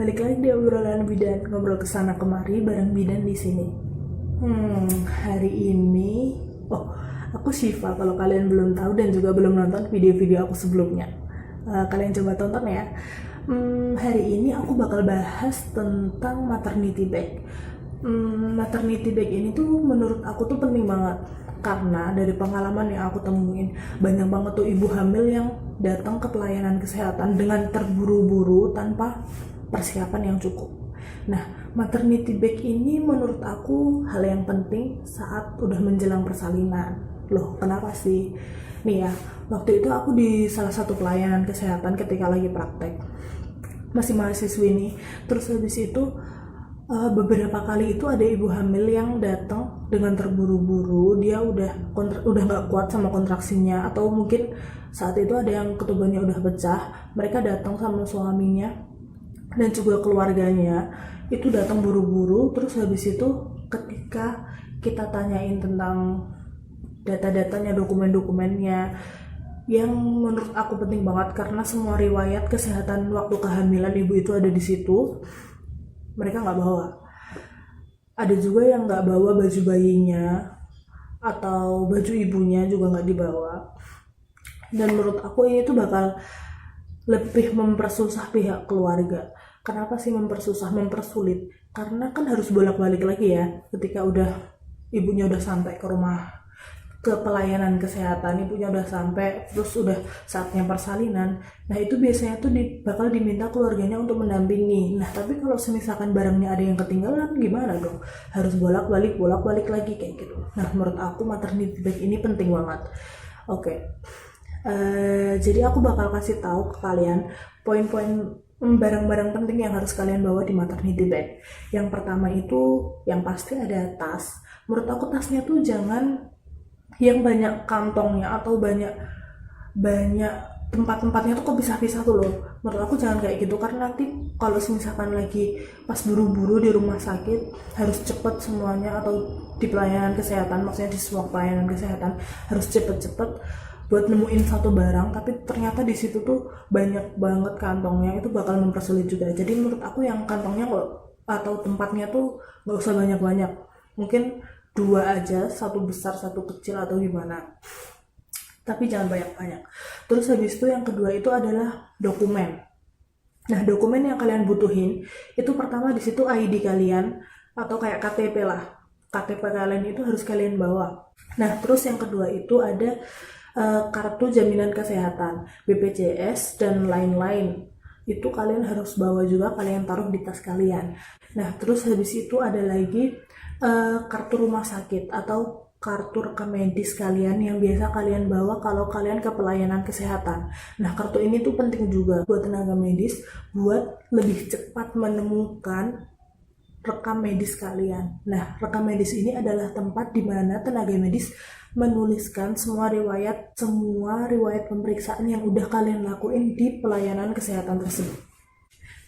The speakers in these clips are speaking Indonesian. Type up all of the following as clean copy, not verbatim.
Balik lagi di obrolan bidan, ngobrol kesana kemari bareng bidan di sini. Hari ini, aku Syifa kalau kalian belum tahu dan juga belum nonton video-video aku sebelumnya. Kalian coba tonton ya. Hari ini aku bakal bahas tentang maternity bag. Maternity bag ini tuh menurut aku tuh penting banget karena dari pengalaman yang aku temuin banyak banget tuh ibu hamil yang datang ke pelayanan kesehatan dengan terburu-buru tanpa persiapan yang cukup. Nah, maternity bag ini menurut aku hal yang penting saat udah menjelang persalinan. Loh, kenapa sih? Nih ya, waktu itu aku di salah satu pelayanan kesehatan ketika lagi praktek. Masih mahasiswi nih. Terus habis itu beberapa kali itu ada ibu hamil yang datang dengan terburu-buru. Dia udah nggak kuat sama kontraksinya, atau mungkin saat itu ada yang ketubannya udah pecah. Mereka datang sama suaminya dan juga keluarganya, itu datang buru-buru. Terus habis itu ketika kita tanyain tentang data-datanya, dokumen-dokumennya, yang menurut aku penting banget karena semua riwayat kesehatan waktu kehamilan ibu itu ada di situ, mereka nggak bawa. Ada juga yang nggak bawa baju bayinya atau baju ibunya juga nggak dibawa. Dan menurut aku ini tuh bakal lebih mempersusah pihak keluarga. Kenapa sih mempersusah, mempersulit? Karena kan harus bolak-balik lagi ya ketika ibunya udah sampai ke rumah, ke pelayanan kesehatan, ibunya udah sampai, terus udah saatnya persalinan. Nah itu biasanya tuh bakal diminta keluarganya untuk mendampingi. Nah tapi kalau misalkan barangnya ada yang ketinggalan gimana dong? Harus bolak-balik lagi kayak gitu. Nah menurut aku maternity bag ini penting banget. Oke. Jadi aku bakal kasih tahu ke kalian poin-poin barang-barang penting yang harus kalian bawa di maternity bag. Yang pertama itu yang pasti ada tas. Menurut aku tasnya tuh jangan yang banyak kantongnya atau banyak tempat-tempatnya tuh kepisah-pisah tuh loh. Menurut aku jangan kayak gitu, karena nanti kalau misalkan lagi pas buru-buru di rumah sakit harus cepet semuanya, atau di pelayanan kesehatan, maksudnya di semua pelayanan kesehatan harus cepet-cepet buat nemuin satu barang, tapi ternyata di situ tuh banyak banget kantongnya, itu bakal mempersulit juga. Jadi menurut aku yang kantongnya atau tempatnya tuh nggak usah banyak-banyak, mungkin 2 aja, satu besar satu kecil atau gimana, tapi jangan banyak-banyak. Terus habis itu yang kedua itu adalah dokumen. Nah dokumen yang kalian butuhin itu pertama di situ ID kalian atau kayak KTP lah. KTP kalian itu harus kalian bawa. Nah terus yang kedua itu ada kartu jaminan kesehatan, BPJS dan lain-lain. Itu kalian harus bawa juga, kalian taruh di tas kalian. Nah terus habis itu ada lagi kartu rumah sakit atau kartu rekam medis kalian yang biasa kalian bawa kalau kalian ke pelayanan kesehatan. Nah kartu ini tuh penting juga buat tenaga medis buat lebih cepat menemukan rekam medis kalian. Nah rekam medis ini adalah tempat di mana tenaga medis menuliskan semua riwayat pemeriksaan yang udah kalian lakuin di pelayanan kesehatan tersebut.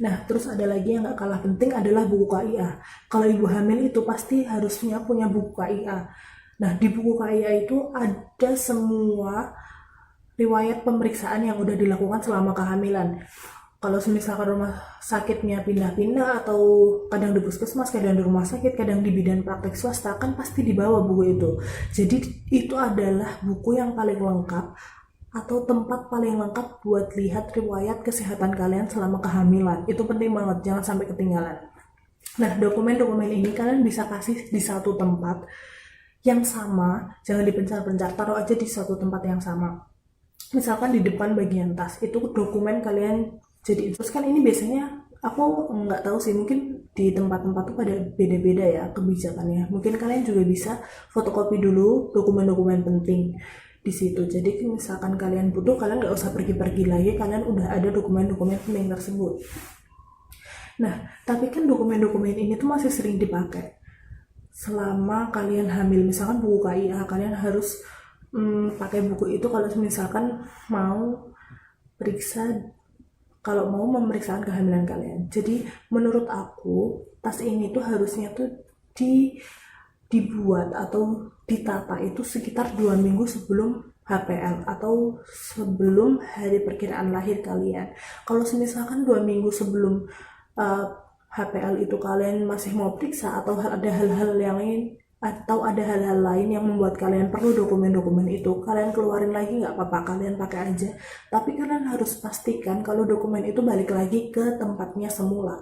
Nah, terus ada lagi yang gak kalah penting adalah buku KIA. Kalau ibu hamil itu pasti harusnya punya buku KIA. Nah, di buku KIA itu ada semua riwayat pemeriksaan yang udah dilakukan selama kehamilan. Kalau misalkan rumah sakitnya pindah-pindah atau kadang di puskesmas, kadang di rumah sakit, kadang di bidan praktek swasta, kan pasti dibawa buku itu. Jadi itu adalah buku yang paling lengkap atau tempat paling lengkap buat lihat riwayat kesehatan kalian selama kehamilan. Itu penting banget, jangan sampai ketinggalan. Nah, dokumen-dokumen ini kalian bisa kasih di satu tempat yang sama, jangan dipencar-pencar, taruh aja di satu tempat yang sama. Misalkan di depan bagian tas, itu dokumen kalian jadi. Terus kan ini biasanya, aku nggak tahu sih, mungkin di tempat-tempat tuh pada beda-beda ya kebijakannya. Mungkin kalian juga bisa fotokopi dulu dokumen-dokumen penting di situ. Jadi misalkan kalian butuh, kalian nggak usah pergi-pergi lagi, kalian udah ada dokumen-dokumen penting tersebut. Nah, tapi kan dokumen-dokumen ini tuh masih sering dipakai selama kalian hamil. Misalkan buku KIA, kalian harus pakai buku itu kalau misalkan mau memeriksaan kehamilan kalian. Jadi menurut aku tas ini tuh harusnya tuh dibuat atau ditata itu sekitar 2 minggu sebelum HPL atau sebelum hari perkiraan lahir kalian. Kalau misalkan 2 minggu sebelum uh, HPL itu kalian masih mau periksa, atau ada hal-hal yang lain, atau ada hal-hal lain yang membuat kalian perlu dokumen-dokumen itu, kalian keluarin lagi nggak apa-apa, kalian pakai aja. Tapi kalian harus pastikan kalau dokumen itu balik lagi ke tempatnya semula.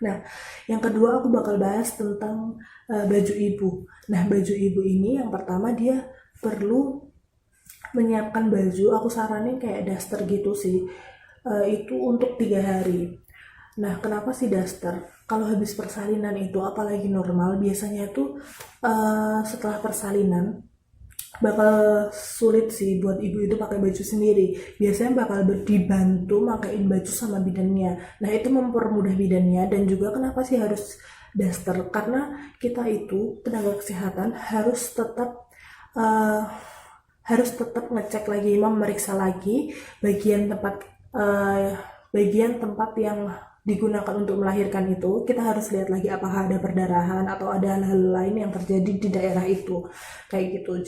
Nah, yang kedua aku bakal bahas tentang baju ibu. Nah, baju ibu ini yang pertama dia perlu menyiapkan baju, aku saranin kayak daster gitu sih. Itu untuk 3 hari. Nah, kenapa sih daster? Kalau habis persalinan itu, apalagi normal, biasanya tuh setelah persalinan bakal sulit sih buat ibu itu pakai baju sendiri. Biasanya bakal dibantu makain baju sama bidannya. Nah, itu mempermudah bidannya. Dan juga kenapa sih harus daster? Karena kita itu tenaga kesehatan uh, harus tetap ngecek lagi, memeriksa lagi bagian tempat yang digunakan untuk melahirkan itu. Kita harus lihat lagi apakah ada perdarahan atau ada hal-hal lain yang terjadi di daerah itu, kayak gitu.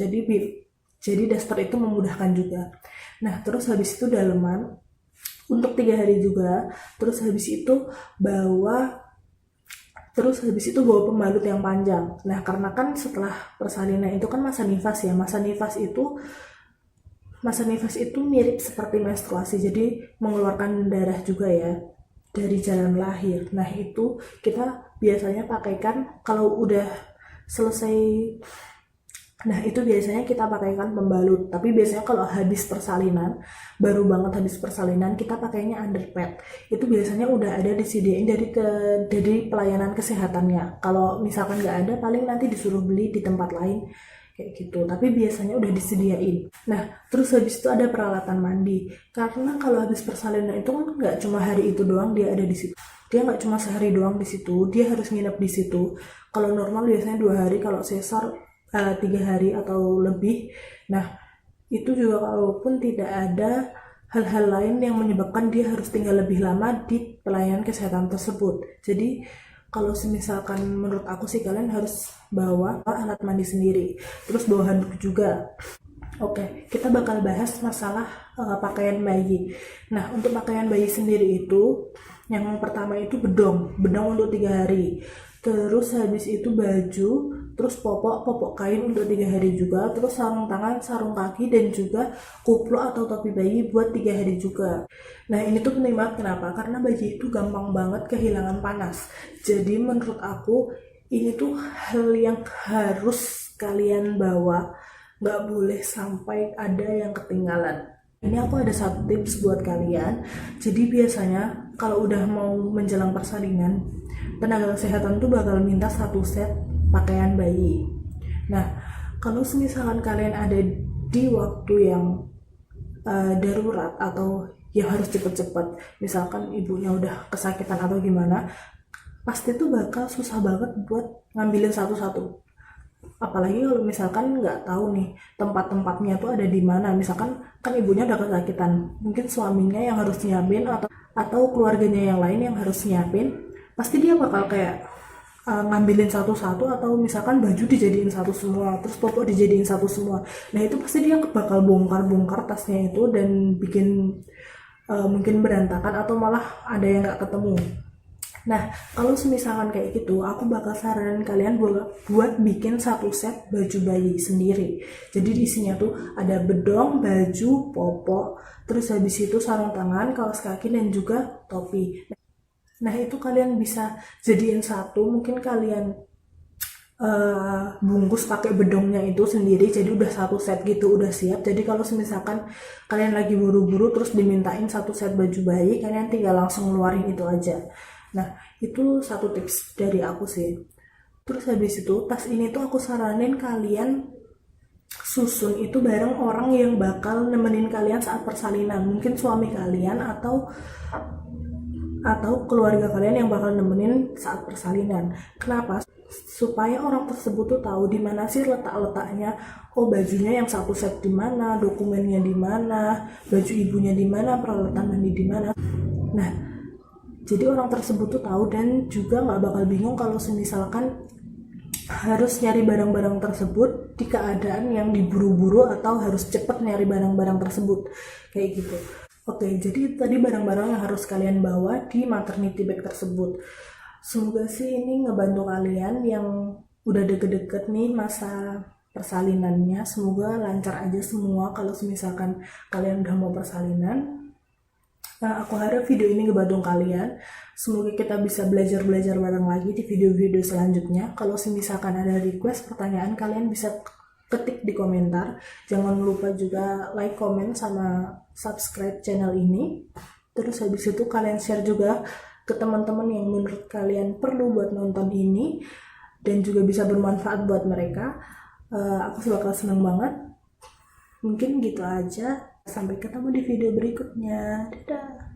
Jadi daster itu memudahkan juga. Nah, terus habis itu daleman untuk 3 hari juga. Terus habis itu bawa pembalut yang panjang. Nah, karena kan setelah persalinan itu kan masa nifas ya. Masa nifas itu mirip seperti menstruasi, jadi mengeluarkan darah juga ya dari jalan lahir. Nah, itu kita biasanya pakaikan kalau udah selesai. Nah, itu biasanya kita pakaikan pembalut. Tapi biasanya kalau habis persalinan, baru banget habis persalinan, kita pakainya underpad. Itu biasanya udah ada disediain dari pelayanan kesehatannya. Kalau misalkan nggak ada, paling nanti disuruh beli di tempat lain kayak gitu. Tapi biasanya udah disediain. Nah, terus habis itu ada peralatan mandi. Karena kalau habis persalinan itu kan nggak cuma hari itu doang dia ada di situ. Dia nggak cuma sehari doang di situ, dia harus nginep di situ. Kalau normal biasanya 2 hari, kalau sesar 3 hari atau lebih. Nah, itu juga kalaupun tidak ada hal-hal lain yang menyebabkan dia harus tinggal lebih lama di pelayanan kesehatan tersebut. Jadi kalau misalkan menurut aku sih, kalian harus bawa alat mandi sendiri, terus bawa handuk juga. Oke, kita bakal bahas masalah pakaian bayi. Nah, untuk pakaian bayi sendiri itu, yang pertama itu bedong untuk 3 hari. Terus habis itu baju, terus popok kain untuk 3 hari juga, terus sarung tangan, sarung kaki, dan juga kuplo atau topi bayi buat 3 hari juga. Nah, ini tuh penting banget. Kenapa? Karena bayi itu gampang banget kehilangan panas. Jadi menurut aku ini tuh hal yang harus kalian bawa, nggak boleh sampai ada yang ketinggalan. Ini aku ada satu tips buat kalian. Jadi biasanya kalau udah mau menjelang persalinan, tenaga kesehatan tuh bakal minta 1 set pakaian bayi. Nah, kalau misalkan kalian ada di waktu yang darurat atau yang harus cepet-cepet, misalkan ibunya udah kesakitan atau gimana, pasti tuh bakal susah banget buat ngambilin satu-satu. Apalagi kalau misalkan nggak tahu nih tempat-tempatnya tuh ada di mana. Misalkan kan ibunya udah kesakitan, mungkin suaminya yang harus nyiapin atau keluarganya yang lain yang harus nyiapin. Pasti dia bakal kayak ngambilin satu-satu, atau misalkan baju dijadiin satu semua, terus popok dijadiin satu semua. Nah, itu pasti dia bakal bongkar tasnya itu dan bikin mungkin berantakan atau malah ada yang nggak ketemu. Nah, kalau misalkan kayak gitu, aku bakal saranin kalian buat bikin 1 set baju bayi sendiri. Jadi isinya tuh ada bedong, baju, popok, terus habis itu sarung tangan, kaos kaki, dan juga topi. Nah, itu kalian bisa jadiin satu. Mungkin kalian bungkus pakai bedongnya itu sendiri, jadi udah 1 set gitu, udah siap. Jadi kalau misalkan kalian lagi buru-buru terus dimintain 1 set baju bayi, kalian tinggal langsung ngeluarin itu aja. Nah, itu satu tips dari aku sih. Terus habis itu, tas ini tuh aku saranin kalian susun itu bareng orang yang bakal nemenin kalian saat persalinan. Mungkin suami kalian atau keluarga kalian yang bakal nemenin saat persalinan. Kenapa? Supaya orang tersebut tuh tahu di mana sih letaknya. Oh, bajunya yang 1 set di mana, dokumennya di mana, baju ibunya di mana, peralatan mandi di mana. Nah, jadi orang tersebut tuh tahu, dan juga nggak bakal bingung kalau misalkan harus nyari barang-barang tersebut di keadaan yang diburu-buru atau harus cepet nyari barang-barang tersebut, kayak gitu. Oke, jadi tadi barang-barang yang harus kalian bawa di maternity bag tersebut. Semoga sih ini ngebantu kalian yang udah deket-deket nih masa persalinannya. Semoga lancar aja semua kalau misalkan kalian udah mau persalinan. Nah, aku harap video ini ngebantu kalian. Semoga kita bisa belajar-belajar bareng lagi di video-video selanjutnya. Kalau misalkan ada request, pertanyaan, kalian bisa ketik di komentar. Jangan lupa juga like, comment, sama subscribe channel ini. Terus habis itu kalian share juga ke teman-teman yang menurut kalian perlu buat nonton ini dan juga bisa bermanfaat buat mereka. Aku bakal seneng banget. Mungkin gitu aja. Sampai ketemu di video berikutnya. Dadah.